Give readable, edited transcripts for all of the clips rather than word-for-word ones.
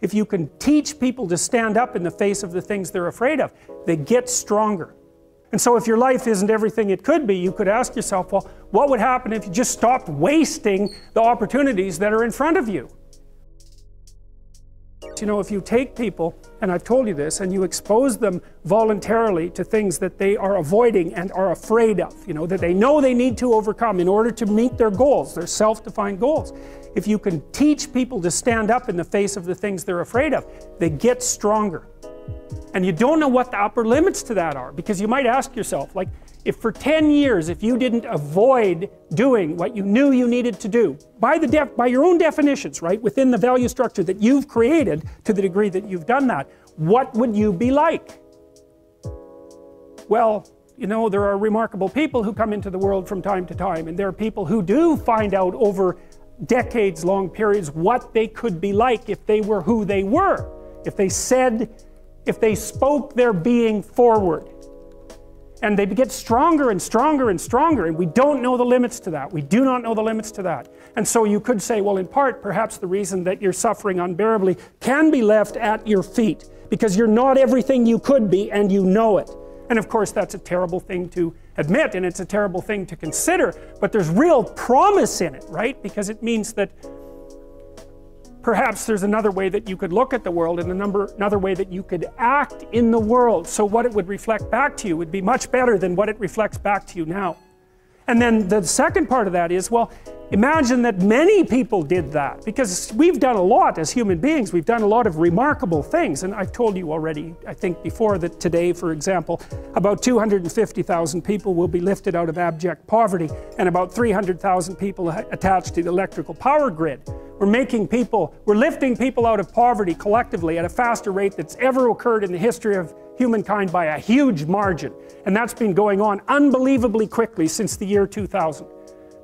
if you can teach people to stand up in the face of the things they're afraid of, they get stronger. And so if your life isn't everything it could be, you could ask yourself, well, what would happen if you just stopped wasting the opportunities that are in front of you? You know, if you take people, and I've told you this, and you expose them voluntarily to things that they are avoiding and are afraid of, you know, that they know they need to overcome in order to meet their goals, their self-defined goals. If you can teach people to stand up in the face of the things they're afraid of, they get stronger. And you don't know what the upper limits to that are, because you might ask yourself, like, if for 10 years, if you didn't avoid doing what you knew you needed to do, by your own definitions, right, within the value structure that you've created to the degree that you've done that, what would you be like? Well, you know, there are remarkable people who come into the world from time to time, and there are people who do find out over decades-long periods what they could be like if they were who they were, if they spoke their being forward. And they get stronger and stronger and stronger, and we don't know the limits to that. We do not know the limits to that. And so you could say, well, in part, perhaps the reason that you're suffering unbearably can be left at your feet, because you're not everything you could be, and you know it. And of course, that's a terrible thing to admit, and it's a terrible thing to consider, but there's real promise in it, right? Because it means that perhaps there's another way that you could look at the world, and another way that you could act in the world, so what it would reflect back to you would be much better than what it reflects back to you now. And then the second part of that is, well, imagine that many people did that, because we've done a lot as human beings. We've done a lot of remarkable things, and I've told you already, I think before, that today, for example, about 250,000 people will be lifted out of abject poverty, and about 300,000 people attached to the electrical power grid. We're lifting people out of poverty collectively at a faster rate that's ever occurred in the history of humankind by a huge margin. And that's been going on unbelievably quickly since the year 2000.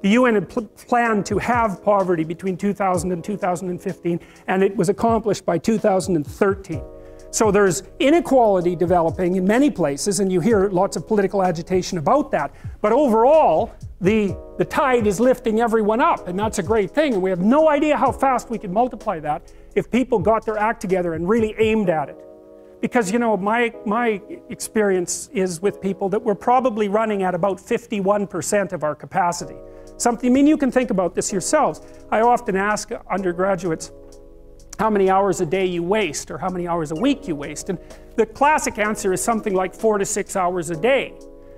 The UN had planned to have poverty between 2000 and 2015, and it was accomplished by 2013. So there's inequality developing in many places, and you hear lots of political agitation about that. But overall, the tide is lifting everyone up, and that's a great thing. And we have no idea how fast we could multiply that if people got their act together and really aimed at it. Because, you know, my experience is with people that we're probably running at about 51% of our capacity. I mean, you can think about this yourselves. I often ask undergraduates how many hours a day you waste, or how many hours a week you waste. And the classic answer is something like 4 to 6 hours a day.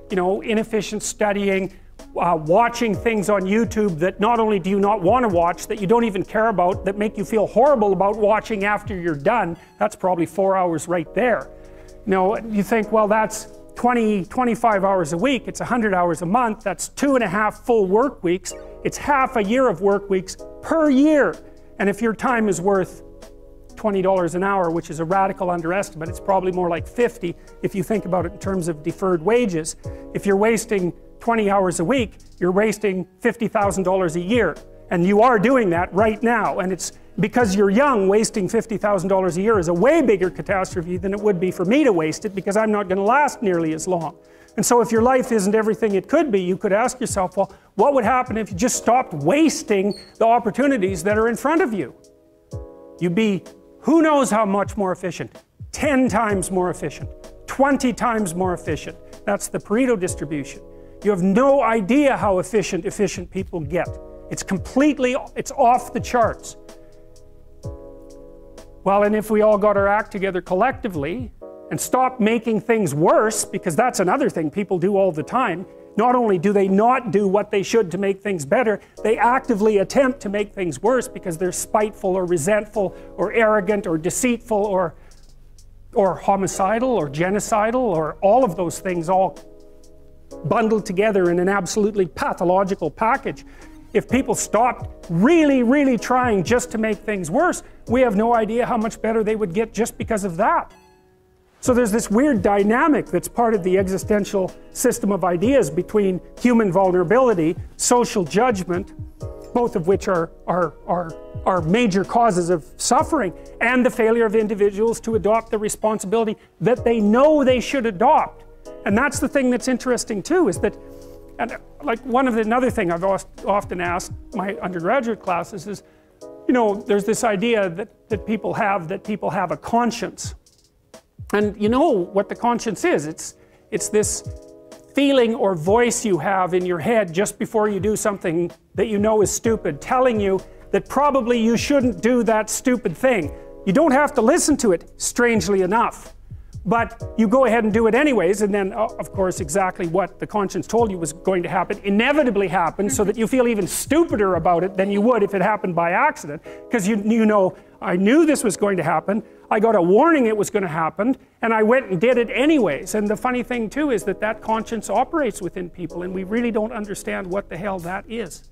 You know, inefficient studying, watching things on YouTube that not only do you not want to watch, that you don't even care about, that make you feel horrible about watching after you're done. That's probably 4 hours right there. You know, you think, well, that's 25 hours a week, it's 100 hours a month, that's 2.5 full work weeks, it's half a year of work weeks per year. And if your time is worth $20 an hour, which is a radical underestimate, it's probably more like 50 if you think about it in terms of deferred wages. If you're wasting 20 hours a week, you're wasting $50,000 a year. And you are doing that right now. And it's because you're young, wasting $50,000 a year is a way bigger catastrophe than it would be for me to waste it, because I'm not going to last nearly as long. And so if your life isn't everything it could be, you could ask yourself, well, what would happen if you just stopped wasting the opportunities that are in front of you? You'd be, who knows how much more efficient? 10 times more efficient, 20 times more efficient. That's the Pareto distribution. You have no idea how efficient people get. It's off the charts. Well, and if we all got our act together collectively and stopped making things worse, because that's another thing people do all the time, not only do they not do what they should to make things better, they actively attempt to make things worse because they're spiteful or resentful or arrogant or deceitful or homicidal or genocidal, or all of those things all bundled together in an absolutely pathological package. If people stopped really trying just to make things worse, we have no idea how much better they would get just because of that. So there's this weird dynamic that's part of the existential system of ideas between human vulnerability, social judgment, both of which are major causes of suffering, and the failure of individuals to adopt the responsibility that they know they should adopt. And that's the thing that's interesting too, is that, and like another thing I've often asked my undergraduate classes is, you know, there's this idea that people have a conscience. And you know what the conscience is. It's this feeling or voice you have in your head just before you do something that you know is stupid, telling you that probably you shouldn't do that stupid thing. You don't have to listen to it, strangely enough. But you go ahead and do it anyways, and then, of course, exactly what the conscience told you was going to happen inevitably happens, so that you feel even stupider about it than you would if it happened by accident. Because you know, I knew this was going to happen, I got a warning it was going to happen, and I went and did it anyways. And the funny thing too is that conscience operates within people, and we really don't understand what the hell that is.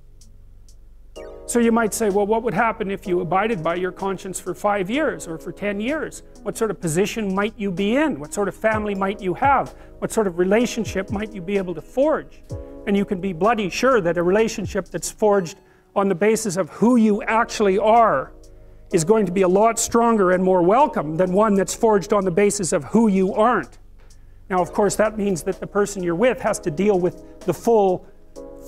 So you might say, well, what would happen if you abided by your conscience for 5 years or for 10 years? What sort of position might you be in? What sort of family might you have? What sort of relationship might you be able to forge? And you can be bloody sure that a relationship that's forged on the basis of who you actually are is going to be a lot stronger and more welcome than one that's forged on the basis of who you aren't. Now, of course, that means that the person you're with has to deal with the full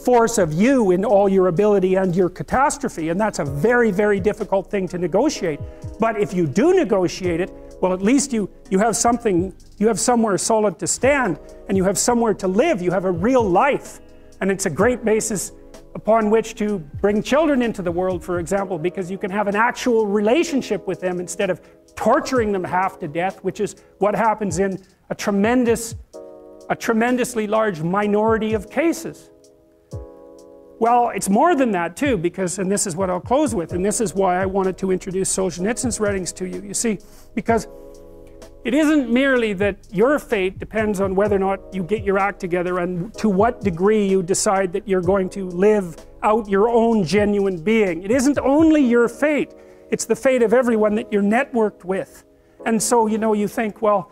force of you in all your ability and your catastrophe, and that's a very, very difficult thing to negotiate. But if you do negotiate it, well, at least you have something, you have somewhere solid to stand, and you have somewhere to live, you have a real life, and it's a great basis upon which to bring children into the world, for example, because you can have an actual relationship with them instead of torturing them half to death, which is what happens in a tremendously large minority of cases. Well, it's more than that too, because, and this is what I'll close with, and this is why I wanted to introduce Solzhenitsyn's writings to you. You see, because it isn't merely that your fate depends on whether or not you get your act together and to what degree you decide that you're going to live out your own genuine being. It isn't only your fate, it's the fate of everyone that you're networked with. And so, you know, you think, well,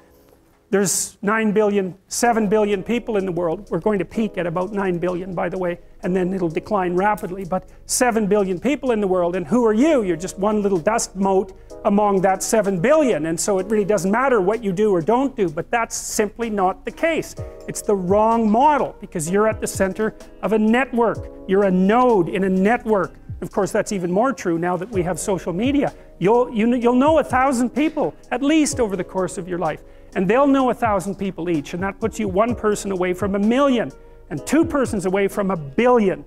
there's 7 billion people in the world. We're going to peak at about 9 billion, by the way, and then it'll decline rapidly. But 7 billion people in the world, and who are you? You're just one little dust mote among that 7 billion. And so it really doesn't matter what you do or don't do, but that's simply not the case. It's the wrong model, because you're at the center of a network. You're a node in a network. Of course, that's even more true now that we have social media. You'll know 1,000 people, at least over the course of your life. And they'll know 1,000 people each, and that puts you one person away from 1 million, and 2 persons away from 1 billion.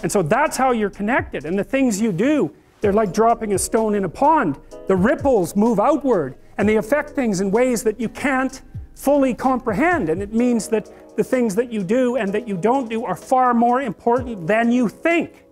And so that's how you're connected, and the things you do, they're like dropping a stone in a pond. The ripples move outward, and they affect things in ways that you can't fully comprehend, and it means that the things that you do and that you don't do are far more important than you think.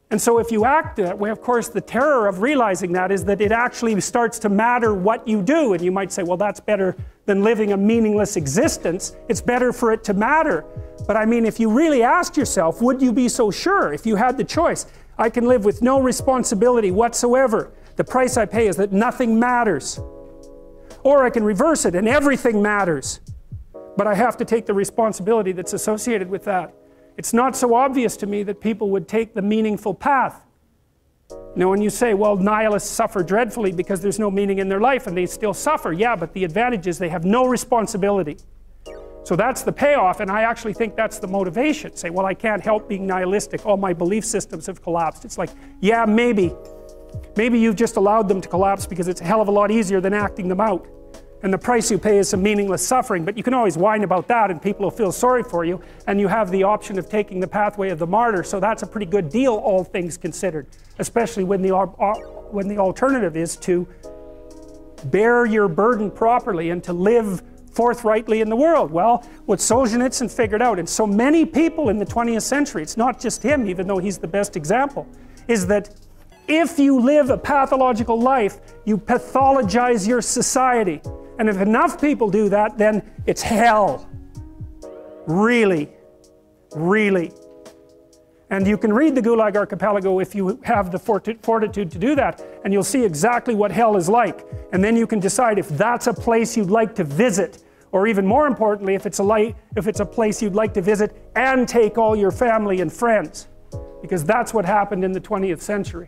And so if you act that way, of course, the terror of realizing that is that it actually starts to matter what you do. And you might say, well, that's better than living a meaningless existence. It's better for it to matter. But I mean, if you really asked yourself, would you be so sure if you had the choice? I can live with no responsibility whatsoever. The price I pay is that nothing matters. Or I can reverse it and everything matters. But I have to take the responsibility that's associated with that. It's not so obvious to me that people would take the meaningful path. You know, when you say, well, nihilists suffer dreadfully because there's no meaning in their life, and they still suffer. Yeah, but the advantage is they have no responsibility. So that's the payoff, and I actually think that's the motivation. Say, well, I can't help being nihilistic. All my belief systems have collapsed. It's like, yeah, maybe. Maybe you've just allowed them to collapse because it's a hell of a lot easier than acting them out. And the price you pay is some meaningless suffering, but you can always whine about that and people will feel sorry for you, and you have the option of taking the pathway of the martyr, so that's a pretty good deal, all things considered, especially when the alternative is to bear your burden properly and to live forthrightly in the world. Well, what Solzhenitsyn figured out, and so many people in the 20th century, it's not just him, even though he's the best example, is that if you live a pathological life, you pathologize your society. And if enough people do that, then it's hell. Really. Really. And you can read the Gulag Archipelago if you have the fortitude to do that, and you'll see exactly what hell is like. And then you can decide if that's a place you'd like to visit, or even more importantly, if it's a place you'd like to visit and take all your family and friends. Because that's what happened in the 20th century.